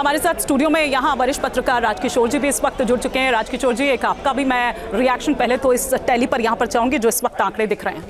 हमारे साथ स्टूडियो में यहाँ वरिष्ठ पत्रकार राजकिशोर जी भी इस वक्त जुड़ चुके हैं। राजकिशोर जी, एक आपका भी मैं रिएक्शन पहले तो इस टैली पर यहाँ पर चाहूँगी जो इस वक्त आंकड़े दिख रहे हैं।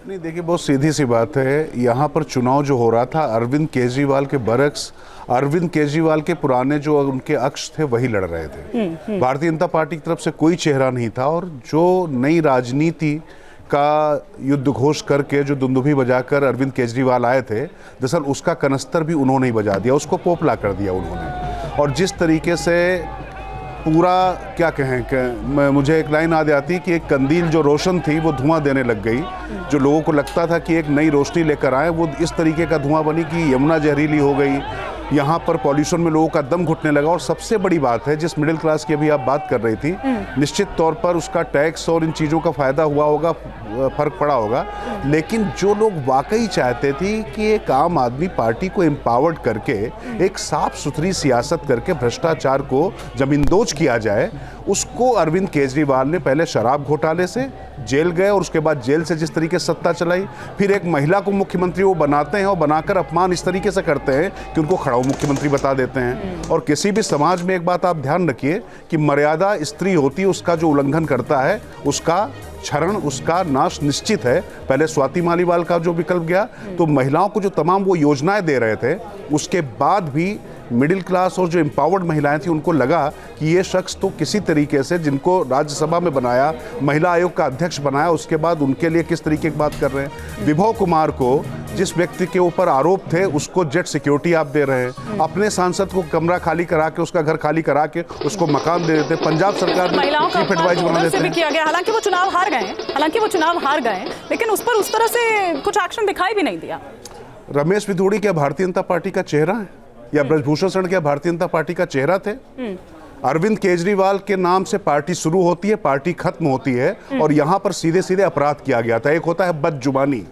नहीं, देखिए, बहुत सीधी सी बात है। यहाँ पर चुनाव जो हो रहा था, अरविंद केजरीवाल के बरक्स, अरविंद केजरीवाल के पुराने जो उनके अक्ष थे वही लड़ रहे थे। भारतीय जनता पार्टी की तरफ से कोई चेहरा नहीं था और जो नई राजनीति का युद्ध घोष करके जो दुंदुभी बजाकर अरविंद केजरीवाल आए थे, दरअसल उसका कनस्तर भी उन्होंने ही बजा दिया, उसको पोपला कर दिया उन्होंने। और जिस तरीके से पूरा क्या कहें, मुझे एक लाइन याद आती कि एक कंदील जो रोशन थी वो धुआं देने लग गई। जो लोगों को लगता था कि एक नई रोशनी लेकर आए, वो इस तरीके का धुआं बनी कि यमुना जहरीली हो गई। यहाँ पर पॉल्यूशन में लोगों का दम घुटने लगा। और सबसे बड़ी बात है, जिस मिडिल क्लास की अभी आप बात कर रही थी, निश्चित तौर पर उसका टैक्स और इन चीज़ों का फ़ायदा हुआ होगा, फ़र्क पड़ा होगा। लेकिन जो लोग वाकई चाहते थे कि एक आम आदमी पार्टी को एम्पावर्ड करके एक साफ सुथरी सियासत करके भ्रष्टाचार को ज़मींदोज किया जाए, उसको अरविंद केजरीवाल ने पहले शराब घोटाले से जेल गए और उसके बाद जेल से जिस तरीके से सत्ता चलाई, फिर एक महिला को मुख्यमंत्री वो बनाते हैं और बनाकर अपमान इस तरीके से करते हैं कि उनको खड़ा मुख्यमंत्री बता देते हैं। और किसी भी समाज में एक बात आप ध्यान रखिए कि मर्यादा स्त्री होती है, उसका जो उल्लंघन करता है उसका क्षरण, उसका नाश निश्चित है। पहले स्वाति मालीवाल का जो विकल्प गया, तो महिलाओं को जो तमाम वो योजनाएं दे रहे थे, उसके बाद भी मिडिल क्लास और जो एम्पावर्ड महिलाएं थी उनको लगा कि ये शख्स तो किसी तरीके से, जिनको राज्यसभा में बनाया, महिला आयोग का अध्यक्ष बनाया, उसके बाद उनके लिए किस तरीके की बात कर रहे हैं। विभव कुमार को, जिस व्यक्ति के ऊपर आरोप थे, उसको जेट सिक्योरिटी आप दे रहे हैं। अपने सांसद को कमरा खाली करा के, उसका घर खाली करा के उसको मकान दे देते। पंजाब सरकार ने चीफ एडवाइजर बना देते हैं। हालांकि वो चुनाव हार गए, लेकिन उस पर उस तरह से कुछ एक्शन दिखाई भी नहीं दिया। रमेश विधोड़ी क्या भारतीय जनता पार्टी का चेहरा है, या ब्रजभूषण शरण क्या भारतीय जनता पार्टी का चेहरा थे? अरविंद केजरीवाल के नाम से पार्टी शुरू होती है, पार्टी खत्म होती है। और यहाँ पर सीधे सीधे अपराध किया गया था। एक होता है बदजुबानी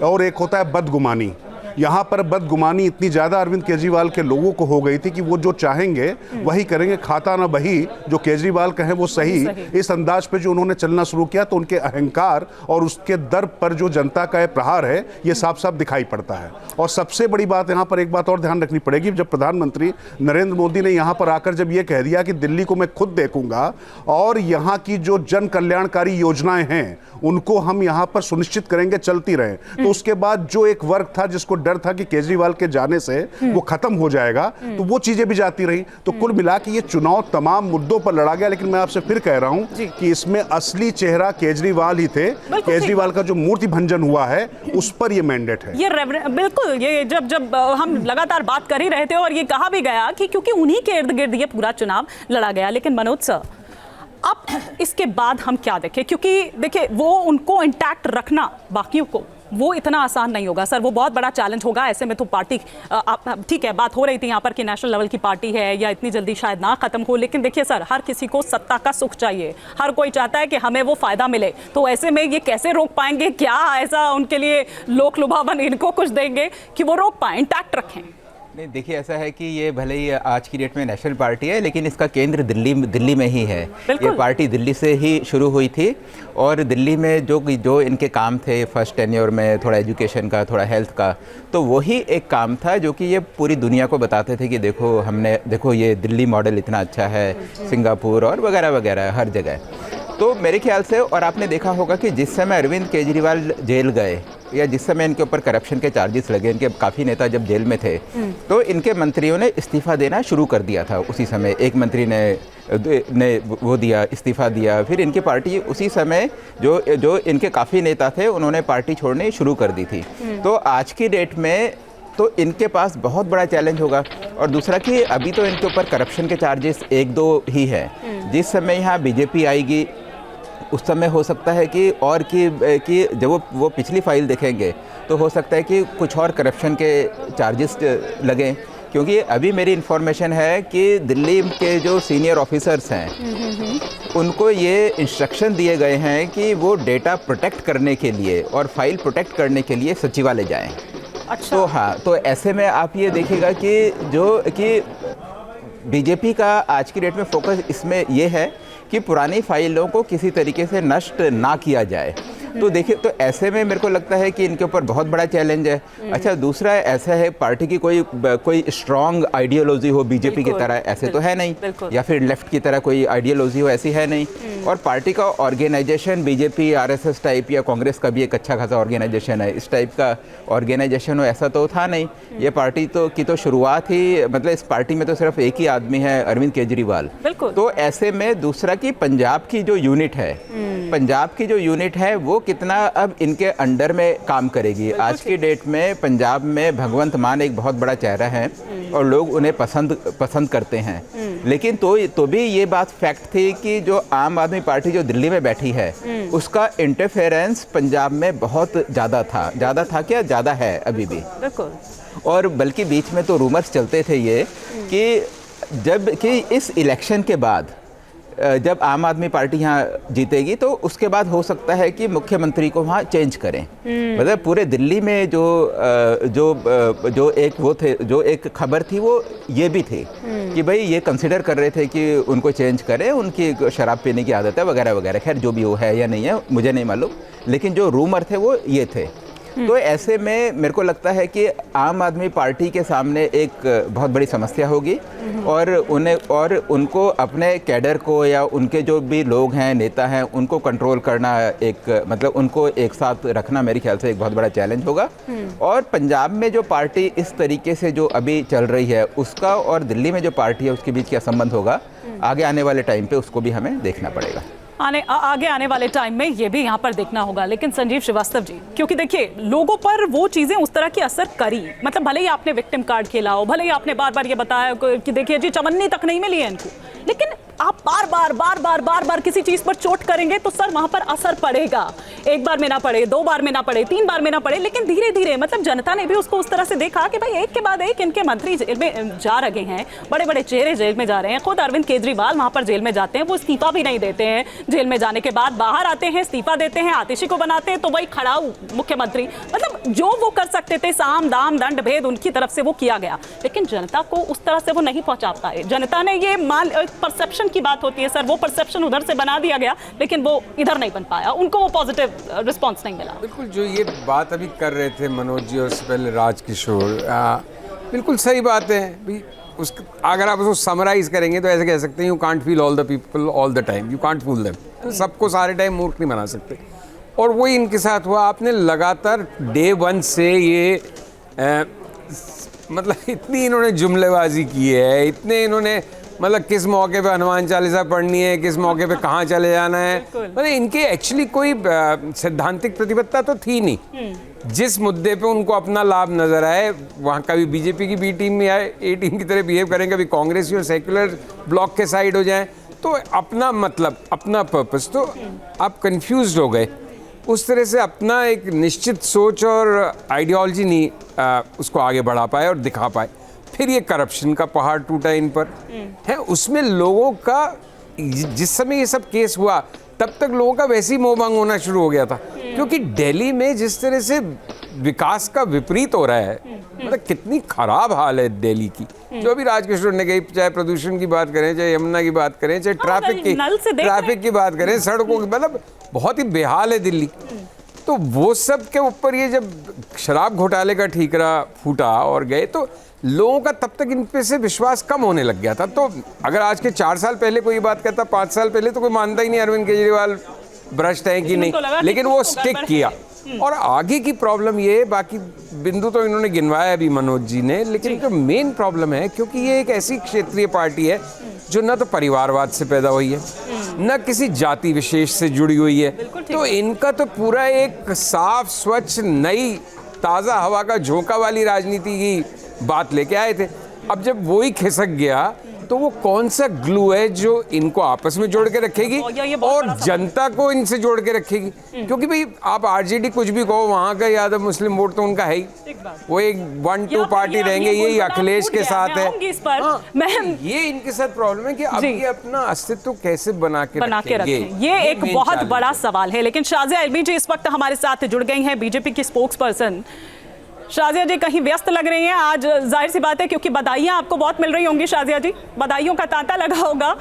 और एक होता है बदगुमानी। यहाँ पर बदगुमानी इतनी ज़्यादा अरविंद केजरीवाल के लोगों को हो गई थी कि वो जो चाहेंगे वही करेंगे। खाता ना बही, जो केजरीवाल कहें वो सही। इस अंदाज पे जो उन्होंने चलना शुरू किया, तो उनके अहंकार और उसके दर पर जो जनता का प्रहार है, ये साफ साफ दिखाई पड़ता है। और सबसे बड़ी बात, यहाँ पर एक बात और ध्यान रखनी पड़ेगी। जब प्रधानमंत्री नरेंद्र मोदी ने यहाँ पर आकर जब ये कह दिया कि दिल्ली को मैं खुद देखूंगा और यहाँ की जो जन कल्याणकारी योजनाएं हैं उनको हम यहाँ पर सुनिश्चित करेंगे चलती रहें, तो उसके बाद जो एक वर्ग था जिसको डर था कि केजरीवाल के जाने से वो खत्म हो जाएगा, तो वो चीजें भी जाती रही। तो कुल मिला के ये चुनाव तमाम मुद्दों पर लड़ा गया। लेकिन मैं आपसे फिर कह रहा हूं कि इसमें असली चेहरा केजरीवाल ही थे। केजरीवाल का जो मूर्ति भंजन हुआ है, उस पर ये मैंडेट है। ये बिल्कुल, ये जब हम लगातार बात कर ही रहे थे और ये कहा भी गया कि क्योंकि उन्हीं के इर्द गिर्द ये पूरा चुनाव लड़ा गया। लेकिन मनोज सर, अब इसके बाद हम क्या देखें? क्योंकि देखिए, वो उनको इंटैक्ट रखना बाकियों को वो इतना आसान नहीं होगा सर, वो बहुत बड़ा चैलेंज होगा। ऐसे में तो पार्टी, ठीक है, बात हो रही थी यहाँ पर कि नेशनल लेवल की पार्टी है या इतनी जल्दी शायद ना खत्म हो, लेकिन देखिए सर, हर किसी को सत्ता का सुख चाहिए, हर कोई चाहता है कि हमें वो फायदा मिले। तो ऐसे में ये कैसे रोक पाएंगे? क्या ऐसा उनके लिए लोक लुभावन इनको कुछ देंगे कि वो रोक पाए, इंटैक्ट रखें? नहीं, देखिए, ऐसा है कि ये भले ही आज की डेट में नेशनल पार्टी है, लेकिन इसका केंद्र दिल्ली में ही है। ये पार्टी दिल्ली से ही शुरू हुई थी और दिल्ली में जो इनके काम थे फर्स्ट टेन्योर में, थोड़ा एजुकेशन का, थोड़ा हेल्थ का, तो वही एक काम था जो कि ये पूरी दुनिया को बताते थे कि देखो ये दिल्ली मॉडल इतना अच्छा है, सिंगापुर और वगैरह वगैरह हर जगह। तो मेरे ख्याल से, और आपने देखा होगा कि जिस समय अरविंद केजरीवाल जेल गए या जिस समय इनके ऊपर करप्शन के चार्जेस लगे, इनके काफ़ी नेता जब जेल में थे, तो इनके मंत्रियों ने इस्तीफा देना शुरू कर दिया था उसी समय। एक मंत्री ने वो दिया, इस्तीफा दिया। फिर इनकी पार्टी उसी समय जो इनके काफ़ी नेता थे उन्होंने पार्टी छोड़नी शुरू कर दी थी। तो आज की डेट में तो इनके पास बहुत बड़ा चैलेंज होगा। और दूसरा कि अभी तो इनके ऊपर करप्शन के चार्जेस 1-2 ही हैं। जिस समय यहाँ बीजेपी आएगी उस समय हो सकता है कि और कि जब वो पिछली फाइल देखेंगे तो हो सकता है कि कुछ और करप्शन के चार्जेस लगें। क्योंकि अभी मेरी इन्फॉर्मेशन है कि दिल्ली के जो सीनियर ऑफिसर्स हैं उनको ये इंस्ट्रक्शन दिए गए हैं कि वो डेटा प्रोटेक्ट करने के लिए और फाइल प्रोटेक्ट करने के लिए सचिवालय जाएं। अच्छा। तो हाँ, तो ऐसे में आप ये देखिएगा कि बीजेपी का आज की डेट में फोकस इसमें ये है कि पुरानी फाइलों को किसी तरीके से नष्ट ना किया जाए। तो देखिए, तो ऐसे में मेरे को लगता है कि इनके ऊपर बहुत बड़ा चैलेंज है। अच्छा, दूसरा ऐसा है, पार्टी की कोई स्ट्रॉन्ग आइडियोलॉजी हो बीजेपी की तरह, ऐसे तो है नहीं, या फिर लेफ्ट की तरह कोई आइडियोलॉजी हो, ऐसी है नहीं। और पार्टी का ऑर्गेनाइजेशन बीजेपी आरएसएस टाइप या कांग्रेस का भी एक अच्छा खासा ऑर्गेनाइजेशन है, इस टाइप का ऑर्गेनाइजेशन हो ऐसा तो था नहीं। ये पार्टी की तो शुरुआत ही, मतलब इस पार्टी में तो सिर्फ एक ही आदमी है, अरविंद केजरीवाल। तो ऐसे में दूसरा कि पंजाब की जो यूनिट है वो कितना अब इनके अंडर में काम करेगी। आज की डेट में पंजाब में भगवंत मान एक बहुत बड़ा चेहरा है और लोग उन्हें पसंद करते हैं, लेकिन तो भी ये बात फैक्ट थी कि जो आम आदमी पार्टी जो दिल्ली में बैठी है उसका इंटरफेरेंस पंजाब में बहुत ज़्यादा है अभी भी। और बल्कि बीच में तो रूमर्स चलते थे ये कि इस इलेक्शन के बाद जब आम आदमी पार्टी यहाँ जीतेगी तो उसके बाद हो सकता है कि मुख्यमंत्री को वहाँ चेंज करें। मतलब पूरे दिल्ली में जो एक खबर थी वो ये भी थी कि भाई ये कंसिडर कर रहे थे कि उनको चेंज करें, उनकी शराब पीने की आदत है वगैरह वगैरह। खैर जो भी वो है या नहीं है मुझे नहीं मालूम, लेकिन जो रूमर थे वो ये थे। तो ऐसे में मेरे को लगता है कि आम आदमी पार्टी के सामने एक बहुत बड़ी समस्या होगी और उनको अपने कैडर को या उनके जो भी लोग हैं, नेता हैं, उनको कंट्रोल करना मतलब उनको एक साथ रखना मेरे ख्याल से एक बहुत बड़ा चैलेंज होगा। और पंजाब में जो पार्टी इस तरीके से जो अभी चल रही है उसका और दिल्ली में जो पार्टी है उसके बीच क्या संबंध होगा, आगे आने वाले टाइम पे उसको भी हमें देखना पड़ेगा। आगे आने वाले टाइम में ये भी यहाँ पर देखना होगा। लेकिन संजीव श्रीवास्तव जी, क्योंकि देखिए लोगों पर वो चीज़ें उस तरह की असर करी, मतलब भले ही आपने विक्टिम कार्ड खेला हो, भले ही आपने बार बार ये बताया कि देखिए जी चवन्नी तक नहीं मिली है इनको, लेकिन आप बार बार किसी चीज़ पर चोट करेंगे तो सर वहाँ पर असर पड़ेगा। एक बार में ना पड़े, 2 बार में ना पड़े, 3 बार में ना पड़े, लेकिन धीरे धीरे मतलब जनता ने भी उसको उस तरह से देखा कि भाई एक के बाद एक इनके मंत्री जेल में जा रहे हैं, बड़े बड़े चेहरे जेल में जा रहे हैं। खुद अरविंद केजरीवाल वहाँ पर जेल में जाते हैं, वो इस्तीफा भी नहीं देते हैं, जेल में जाने के बाद बाहर आते हैं, इस्तीफा देते हैं, आतिशी को बनाते हैं, तो वही खड़ा मुख्यमंत्री, मतलब जो वो कर सकते थे साम दाम दंड भेद उनकी तरफ से वो किया गया, लेकिन जनता को उस तरह से वो नहीं पहुंचा पाए। जनता ने ये परसेप्शन की बात होती है सर, वो परसेप्शन उधर से बना दिया गया लेकिन वो इधर नहीं बन पाया, उनको वो पॉजिटिव रिस्पांस नहीं मिला। बिल्कुल, जो ये बात अभी कर रहे थे मनोज जी और उससे पहले राजकिशोर, बिल्कुल सही बात है। अगर आप उसको समराइज करेंगे तो ऐसे कह सकते हैं, you can't feel all the people all the time, you can't fool them. सबको सारे टाइम मूर्ख नहीं बना सकते, और वही इनके साथ हुआ। आपने लगातार डे 1 से ये मतलब इतनी इन्होंने जुमलेबाजी की है, इतने इन्होंने मतलब किस मौके पे हनुमान चालीसा पढ़नी है, किस मौके पे कहाँ चले जाना है, मतलब इनके एक्चुअली कोई सैद्धांतिक प्रतिबद्धता तो थी नहीं। जिस मुद्दे पे उनको अपना लाभ नजर आए, वहाँ कभी बीजेपी की बी टीम या ए टीम की तरह बिहेव करें, कभी कांग्रेसी और सेक्युलर ब्लॉक के साइड हो जाएं, तो अपना मतलब अपना पर्पस, तो आप कंफ्यूज हो गए। उस तरह से अपना एक निश्चित सोच और आइडियोलॉजी नहीं उसको आगे बढ़ा पाए और दिखा पाए। फिर ये करप्शन का पहाड़ टूटा इन पर है। उसमें लोगों का जिस समय ये सब केस हुआ तब तक लोगों का वैसे ही मोह भंग होना शुरू हो गया था, क्योंकि दिल्ली में जिस तरह से विकास का विपरीत हो रहा है, मतलब कितनी खराब हाल है दिल्ली की। जो अभी राजकिशोर ने कही, चाहे प्रदूषण की बात करें, चाहे यमुना की बात करें, चाहे ट्रैफिक की बात करें, सड़कों की, मतलब बहुत ही बेहाल है दिल्ली। तो वो सब के ऊपर ये जब शराब घोटाले का ठीकरा फूटा और गए, तो लोगों का तब तक इन पे से विश्वास कम होने लग गया था। तो अगर आज के 4 साल पहले कोई बात कहता, 5 साल पहले, तो कोई मानता ही नहीं अरविंद केजरीवाल भ्रष्ट है कि नहीं, लेकिन वो स्टिक किया। और आगे की प्रॉब्लम ये, बाकी बिंदु तो इन्होंने गिनवाया भी मनोज जी ने, लेकिन जो मेन प्रॉब्लम है, क्योंकि ये एक ऐसी क्षेत्रीय पार्टी है जो न तो परिवारवाद से पैदा हुई है, न किसी जाति विशेष से जुड़ी हुई है, तो इनका तो पूरा एक साफ स्वच्छ नई ताज़ा हवा का झोंका वाली राजनीति की बात लेके आए थे। अब जब वो ही खिसक गया तो वो कौन सा ग्लू है जो इनको आपस में जोड़ के रखेगी और जनता को इनसे जोड़ के रखेगी? क्योंकि भाई आप आरजेडी कुछ भी कहो, वहाँ का यादव मुस्लिम वोट तो उनका है ही, वो एक 1-2 पार्टी रहेंगे, यही अखिलेश के साथ है। ये इनके साथ प्रॉब्लम है कि अब ये अपना अस्तित्व कैसे बना के रखेंगे, ये एक बहुत बड़ा सवाल है। लेकिन शाजिया एलबी जी इस वक्त हमारे साथ जुड़ गई हैं, बीजेपी की स्पोक्स पर्सन। शाजिया जी कहीं व्यस्त लग रही हैं आज, जाहिर सी बात है, क्योंकि बधाइयां आपको बहुत मिल रही होंगी। शाजिया जी, बधाइयों का तांता लगा होगा।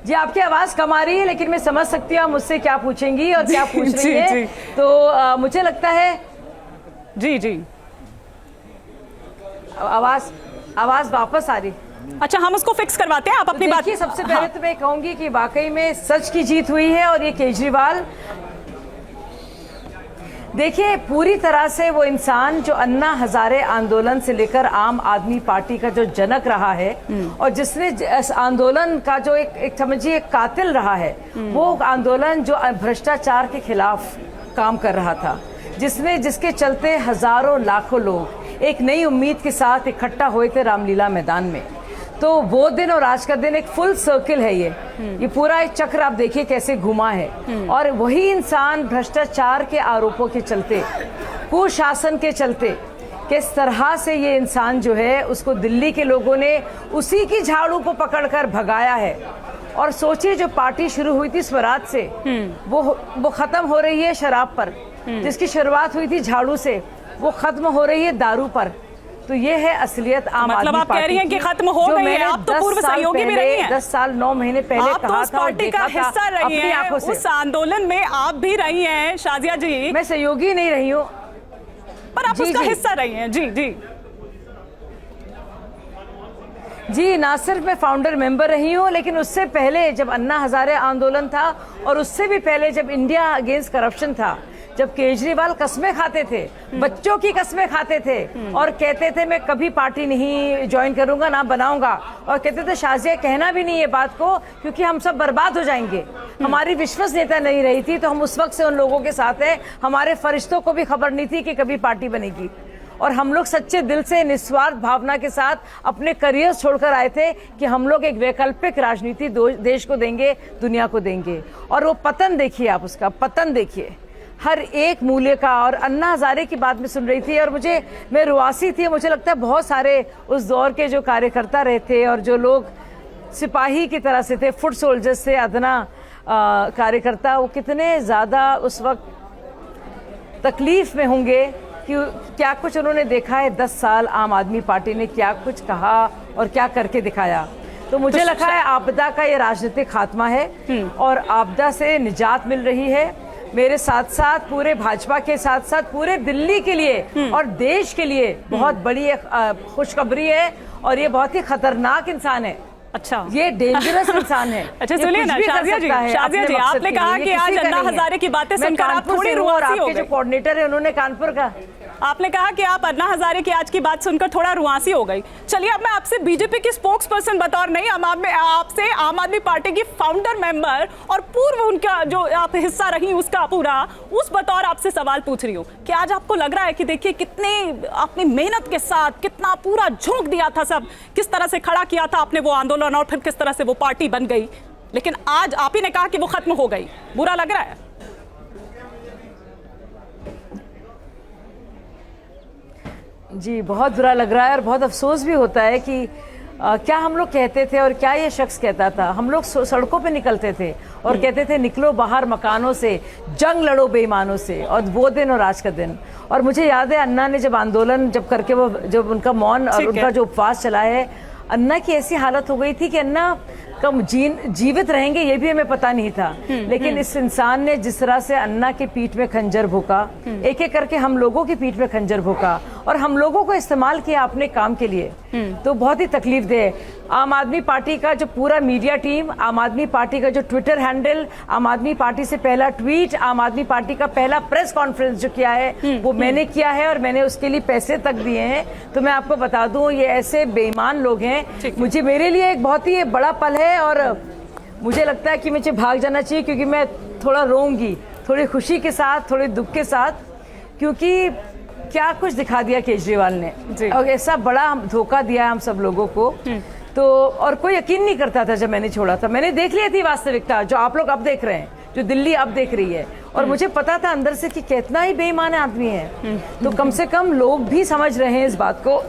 जी आपकी आवाज़ कम आ रही है, लेकिन मैं समझ सकती हूँ आप मुझसे क्या पूछेंगी और क्या पूछ रही है। जी। तो मुझे लगता है जी जी आवाज़ वापस आ रही। अच्छा, हम उसको फिक्स करवाते हैं, आप अपनी बात। देखिए, सबसे पहले तो मैं कहूंगी कि वाकई में सच की जीत हुई है और ये केजरीवाल, देखिए पूरी तरह से वो इंसान जो अन्ना हजारे आंदोलन से लेकर आम आदमी पार्टी का जो जनक रहा है और जिसने इस आंदोलन का जो एक समझिए कातिल रहा है, वो आंदोलन जो भ्रष्टाचार के खिलाफ काम कर रहा था, जिसके चलते हजारों लाखों लोग एक नई उम्मीद के साथ इकट्ठा हुए थे रामलीला मैदान में। तो वो दिन और आज का दिन एक फुल सर्किल है। ये पूरा एक चक्र आप देखिए कैसे घुमा है। और वही इंसान भ्रष्टाचार के आरोपों के चलते, कुशासन के चलते, किस तरह से ये इंसान जो है उसको दिल्ली के लोगों ने उसी की झाड़ू को पकड़कर भगाया है। और सोचिए, जो पार्टी शुरू हुई थी स्वराज से, वो खत्म हो रही है शराब पर। जिसकी शुरुआत हुई थी झाड़ू से, वो खत्म हो रही है दारू पर। तो ये है असलियत आम आदमी पार्टी। मतलब आप कह रही हैं कि खत्म हो गई है? आप तो पूर्व सहयोगी भी रही हैं। 10 साल 9 महीने पहले आप तो उस पार्टी का हिस्सा रही हैं, उस आंदोलन में आप भी रही हैं शाजिया जी। मैं सहयोगी नहीं रही हूँ, पर आप उसका हिस्सा रही हैं। जी जी जी, ना सिर्फ मैं फाउंडर मेंबर रही हूँ, लेकिन उससे पहले जब अन्ना हजारे आंदोलन था और उससे भी पहले जब इंडिया अगेंस्ट करप्शन था, जब केजरीवाल कस्में खाते थे, बच्चों की कस्में खाते थे और कहते थे मैं कभी पार्टी नहीं ज्वाइन करूंगा, ना बनाऊंगा, और कहते थे शाजिया कहना भी नहीं ये बात को क्योंकि हम सब बर्बाद हो जाएंगे। हमारी विश्वसनीयता नहीं रही थी, तो हम उस वक्त से उन लोगों के साथ हैं। हमारे फरिश्तों को भी खबर नहीं थी कि कभी पार्टी बनेगी, और हम लोग सच्चे दिल से निस्वार्थ भावना के साथ अपने करियर छोड़कर आए थे कि हम लोग एक वैकल्पिक राजनीति देश को देंगे, दुनिया को देंगे। और वो पतन देखिए, आप उसका पतन देखिए हर एक मूल्य का। और अन्ना हजारे की बात में सुन रही थी और मैं रुआसी थी। मुझे लगता है बहुत सारे उस दौर के जो कार्यकर्ता रहे थे और जो लोग सिपाही की तरह से थे, फुट सोल्जर्स से अदना कार्यकर्ता, वो कितने ज़्यादा उस वक्त तकलीफ में होंगे कि क्या कुछ उन्होंने देखा है। 10 साल आम आदमी पार्टी ने क्या कुछ कहा और क्या करके दिखाया। तो मुझे लगा है आपदा का ये राजनीतिक खात्मा है और आपदा से निजात मिल रही है। मेरे साथ साथ पूरे भाजपा के साथ साथ पूरे दिल्ली के लिए और देश के लिए बहुत बड़ी खुशखबरी है। और ये बहुत ही खतरनाक इंसान है। अच्छा, ये डेंजरस इंसान है। अच्छा सुनिए ना शाजिया जी, आपने कहा कि आज अन्ना हजारे की बातें सुनकर आप थोड़ी रुआसी हो गई। जो कोऑर्डिनेटर है उन्होंने कानपुर का, आपने कहा कि आप अन्ना हजारे की आज की बात सुनकर थोड़ा रुआसी हो गई। चलिए, अब मैं आपसे बीजेपी की स्पोक्स पर्सन बतौर नहीं, आपसे आम आदमी पार्टी की फाउंडर मेंबर और पूर्व उनका जो आप हिस्सा रही उसका पूरा, उस बतौर आपसे सवाल पूछ रही हूँ कि आज आपको लग रहा है कि देखिए कितने आपने मेहनत के साथ कितना पूरा झोंक दिया था, सब किस तरह से खड़ा किया था आपने वो आंदोलन और फिर किस तरह से वो पार्टी बन गई, लेकिन आज आप ही ने कहा कि वो खत्म हो गई, बुरा लग रहा है? जी बहुत बुरा लग रहा है और बहुत अफसोस भी होता है कि क्या हम लोग कहते थे और क्या ये शख्स कहता था। हम लोग सड़कों पे निकलते थे और कहते थे निकलो बाहर मकानों से, जंग लड़ो बेईमानों से। और वो दिन और आज का दिन, और मुझे याद है अन्ना ने जब आंदोलन करके वो जब उनका मौन और उनका जो उपवास चला है, अन्ना की ऐसी हालत हो गई थी कि अन्ना कब जीवित रहेंगे ये भी हमें पता नहीं था। लेकिन इस इंसान ने जिस तरह से अन्ना की पीठ में खंजर भोंका, एक एक करके हम लोगों की पीठ में खंजर भोंका और हम लोगों को इस्तेमाल किया अपने काम के लिए, तो बहुत ही तकलीफदेह। आम आदमी पार्टी का जो पूरा मीडिया टीम, आम आदमी पार्टी का जो ट्विटर हैंडल, आम आदमी पार्टी से पहला ट्वीट, आम आदमी पार्टी का पहला प्रेस कॉन्फ्रेंस जो किया है वो मैंने किया है और मैंने उसके लिए पैसे तक दिए हैं। तो मैं आपको बता दूं, ये ऐसे बेईमान लोग हैं। मेरे लिए एक बहुत ही बड़ा पल है और मुझे लगता है कि मुझे भाग जाना चाहिए क्योंकि मैं थोड़ा रोऊंगी, थोड़ी खुशी के साथ, थोड़े दुख के साथ, क्योंकि क्या कुछ दिखा दिया केजरीवाल ने और ऐसा बड़ा धोखा दिया हम सब लोगों को। तो और कोई यकीन नहीं करता था जब मैंने छोड़ा था। मैंने देख ली थी वास्तविकता जो आप लोग अब देख रहे हैं, जो दिल्ली अब देख रही है, और मुझे पता था अंदर से कि कितना ही बेईमान आदमी है। तो कम से कम लोग भी समझ रहे हैं इस बात को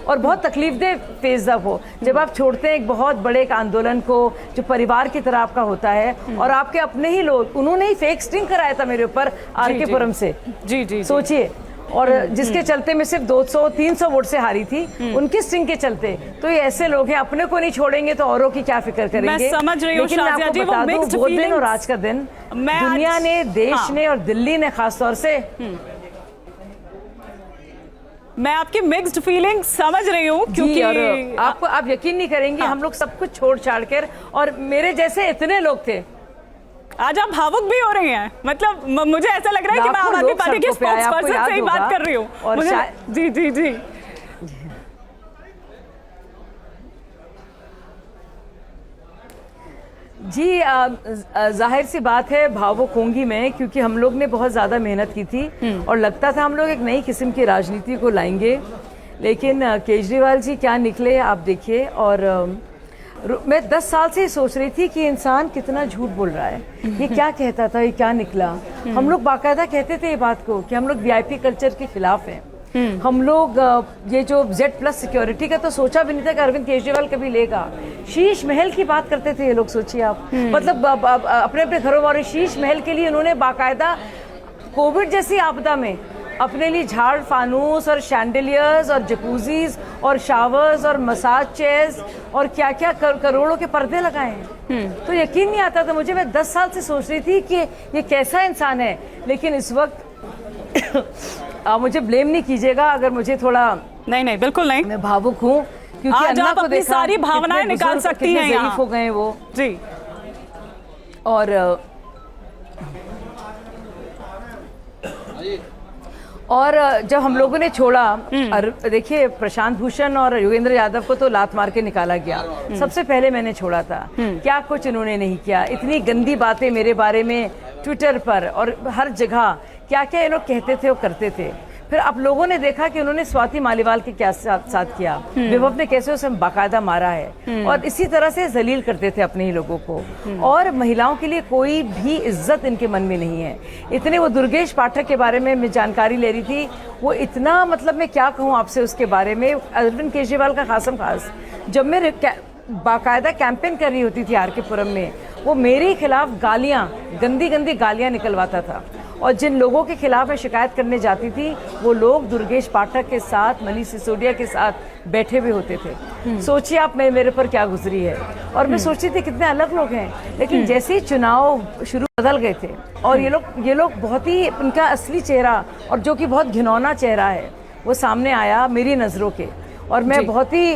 और बहुत तकलीफदेह फेज था वो, जब आप छोड़ते हैं एक बहुत बड़े एक आंदोलन को जो परिवार की तरह आपका होता है और आपके अपने ही लोग, उन्होंने ही फेक स्टिंग कराया था मेरे ऊपर आरके पुरम से। जी जी सोचिए, और जिसके चलते मैं सिर्फ 200-300 वोट से हारी थी, उनके स्ट्रिंग के चलते। तो ये ऐसे लोग हैं, अपने को नहीं छोड़ेंगे तो औरों की क्या फिक्र करेंगे। मैं समझ रही हूँ लेकिन मैं शाजिया आपको जी, वो बता दूं, mixed वो दिन और feelings- आज का दिन मैं आज- दुनिया ने, देश हाँ। ने और दिल्ली ने खासतौर से, मैं आपकी मिक्स्ड फीलिंग समझ रही हूँ जी, क्योंकि और आप यकीन नहीं करेंगे, हम लोग सब कुछ छोड़ छाड़ कर, और मेरे जैसे इतने लोग थे। आज आप भावुक भी हो रही हैं। मतलब मुझे ऐसा लग रहा है कि मैं लाखों आम आदमी लोग पार्टी के सड़कों पे आए, आपको स्पोक्सपर्सन याद से ही होगा। बात कर रही हूँ। और मुझे- जी जी जी जी, जाहिर सी बात है भावुक होंगी मैं, क्योंकि हम लोग ने बहुत ज़्यादा मेहनत की थी और लगता था हम लोग एक नई किस्म की राजनीति को लाएंगे, लेकिन केजरीवाल जी क्या निकले आप देखिए। और मैं 10 साल से सोच रही थी कि इंसान कितना झूठ बोल रहा है, ये क्या कहता था, ये क्या निकला। हम लोग बाकायदा कहते थे ये बात को कि हम लोग वीआईपी कल्चर के खिलाफ हैं। हम लोग ये जो Z+ सिक्योरिटी का तो सोचा भी नहीं था कि अरविंद केजरीवाल कभी लेगा। शीश महल की बात करते थे ये लोग, सोचिए आप। मतलब अपने अपने घरों वाले शीश महल के लिए उन्होंने बाकायदा कोविड जैसी आपदा में अपने लिए झाड़ फानूस और शैंडलियर्स और जकूजीज और शावर्स और मसाज चेयर्स और क्या क्या करोड़ों के पर्दे लगाए हैं। तो यकीन नहीं आता था मुझे। मैं 10 साल से सोच रही थी कि ये कैसा इंसान है। लेकिन इस वक्त मुझे ब्लेम नहीं कीजिएगा अगर मुझे थोड़ा, नहीं नहीं बिल्कुल नहीं, मैं भावुक हूँ, क्योंकि आज अन्ना आप को अपनी देखा, सारी भावनाएं कितने निकाल बुजुर्ग, सकती कितने हैं यहाँ। ज़ईफ़ हो गए वो। जी और जब हम लोगों ने छोड़ा, देखिए प्रशांत भूषण और योगेंद्र यादव को तो लात मार के निकाला गया, सबसे पहले मैंने छोड़ा था। क्या कुछ इन्होंने नहीं किया, इतनी गंदी बातें मेरे बारे में ट्विटर पर और हर जगह क्या क्या ये लोग कहते थे और करते थे। फिर आप लोगों ने देखा कि उन्होंने स्वाति मालीवाल के क्या साथ किया, विभव ने कैसे उसे बाकायदा मारा है, और इसी तरह से जलील करते थे अपने ही लोगों को। और महिलाओं के लिए कोई भी इज्जत इनके मन में नहीं है। इतने वो दुर्गेश पाठक के बारे में मैं जानकारी ले रही थी, वो इतना, मतलब मैं क्या कहूँ आपसे उसके बारे में। अरविंद केजरीवाल का खासम खास, जब मैं बाकायदा कैंपेन कर रही होती थी आर.के. पुरम में, वो मेरे खिलाफ गालियाँ, गंदी गंदी गालियाँ निकलवाता था। और जिन लोगों के खिलाफ मैं शिकायत करने जाती थी, वो लोग दुर्गेश पाठक के साथ, मनीष सिसोदिया के साथ बैठे हुए होते थे। सोचिए आप मेरे पर क्या गुजरी है। और मैं सोचती थी कितने अलग लोग हैं, लेकिन जैसे ही चुनाव शुरू बदल गए थे और ये लोग बहुत ही, उनका असली चेहरा और जो कि बहुत घिनौना चेहरा है वो सामने आया मेरी नज़रों के। और मैं बहुत ही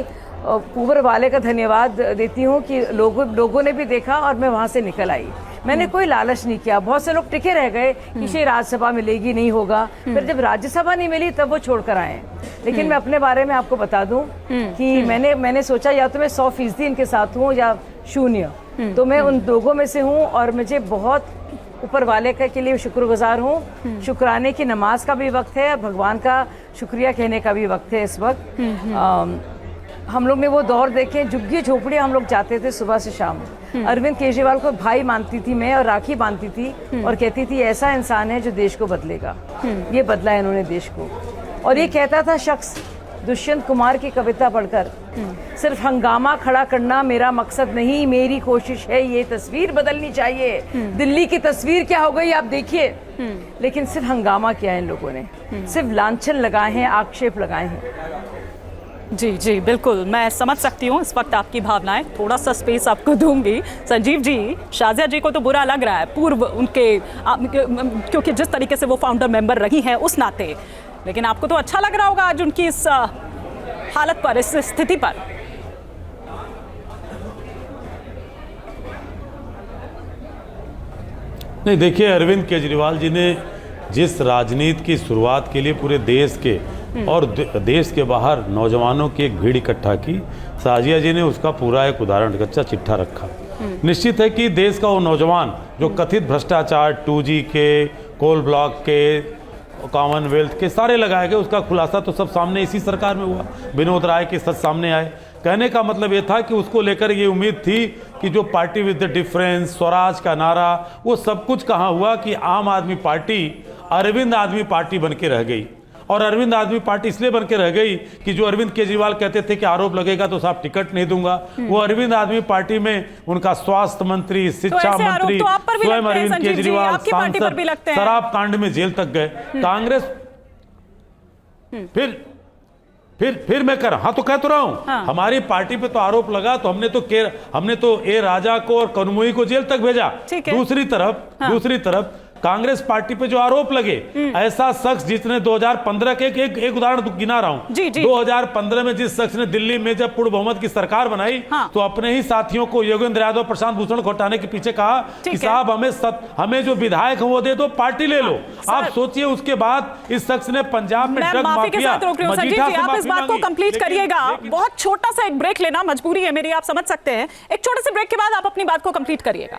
ऊपर वाले का धन्यवाद देती हूँ कि लोगों ने भी देखा और मैं वहाँ से निकल आई। मैंने कोई लालच नहीं किया। बहुत से लोग टिके रह गए कि शायद राज्यसभा मिलेगी, नहीं होगा। फिर जब राज्यसभा नहीं मिली तब वो छोड़कर आए। लेकिन मैं अपने बारे में आपको बता दूं कि मैंने सोचा या तो मैं 100% इनके साथ हूँ या 0। तो मैं उन लोगों में से हूँ और मुझे बहुत ऊपर वाले के लिए शुक्रगुजार हूँ। शुक्राने की नमाज का भी वक्त है, भगवान का शुक्रिया कहने का भी वक्त है इस वक्त। हम लोग ने वो दौर देखे, झुग्गी झोपड़ी हम लोग जाते थे सुबह से शाम। अरविंद केजरीवाल को भाई मानती थी मैं और राखी बांधती थी और कहती थी ऐसा इंसान है जो देश को बदलेगा। ये बदला है इन्होंने देश को। और ये कहता था शख्स दुष्यंत कुमार की कविता पढ़कर, सिर्फ हंगामा खड़ा करना मेरा मकसद नहीं, मेरी कोशिश है ये तस्वीर बदलनी चाहिए। दिल्ली की तस्वीर क्या हो गई आप देखिए। लेकिन सिर्फ हंगामा किया है इन लोगों ने, सिर्फ लांछन लगाए हैं, आक्षेप लगाए हैं। जी जी बिल्कुल, मैं समझ सकती हूँ इस वक्त आपकी भावनाएं। थोड़ा सा स्पेस आपको दूंगी। संजीव जी, शाजिया जी को तो बुरा लग रहा है पूर्व उनके, क्योंकि जिस तरीके से वो फाउंडर मेंबर रही हैं उस नाते, लेकिन आपको तो अच्छा लग रहा होगा आज उनकी इस हालत पर, इस स्थिति पर। नहीं, देखिए अरविंद केजरीवाल जी ने जिस राजनीति की शुरुआत के लिए पूरे देश के और देश के बाहर नौजवानों की एक भीड़ इकट्ठा की, शाजिया जी ने उसका पूरा एक उदाहरण, कच्चा चिट्ठा रखा। निश्चित है कि देश का वो नौजवान जो कथित भ्रष्टाचार, 2G के, कोल ब्लॉक के, कॉमनवेल्थ के सारे लगाए गए, उसका खुलासा तो सब सामने इसी सरकार में हुआ। विनोद राय के सच सामने आए। कहने का मतलब ये था कि उसको लेकर ये उम्मीद थी कि जो party with the difference, Swaraj का नारा, वो सब कुछ कहाँ हुआ कि आम आदमी पार्टी अरविंद आदमी पार्टी बन के रह गई। और अरविंद आदमी पार्टी इसलिए बन के रह गई कि जो अरविंद केजरीवाल कहते थे कि आरोप लगेगा तो साहब टिकट नहीं दूंगा, वो अरविंद आदमी पार्टी में उनका स्वास्थ्य मंत्री, शिक्षा मंत्री, स्वयं अरविंद केजरीवाल सांसद शराब कांड में जेल तक गए। कांग्रेस फिर मैं कर हाँ तो कह तो रहा हूं। हाँ। हमारी पार्टी पे तो आरोप लगा तो हमने तो ए राजा को और कनमुई को जेल तक भेजा। ठीक है। दूसरी तरफ कांग्रेस पार्टी पे जो आरोप लगे, ऐसा शख्स जिसने 2015 के एक उदाहरण गिना रहा हूं, जी, जी। 2015 में जिस शख्स ने दिल्ली में जब पूर्ण बहुमत की सरकार बनाई, हाँ। तो अपने ही साथियों को योगेंद्र यादव, प्रशांत भूषण को हटाने के पीछे कहा कि साहब हमें जो विधायक है वो दे दो, पार्टी ले लो। आप सोचिए, उसके बाद इस शख्स ने पंजाब में ड्रग माफी के माफिया, साथ रोक रही हूं संजीव मजीठा जी, से आप इस माफी बात को मांगी। कंप्लीट करिएगा। लेकिन- बहुत छोटा सा एक ब्रेक लेना मजबूरी है मेरी, आप समझ सकते हैं। एक छोटे से ब्रेक के बाद आप अपनी बात को कंप्लीट करिएगा।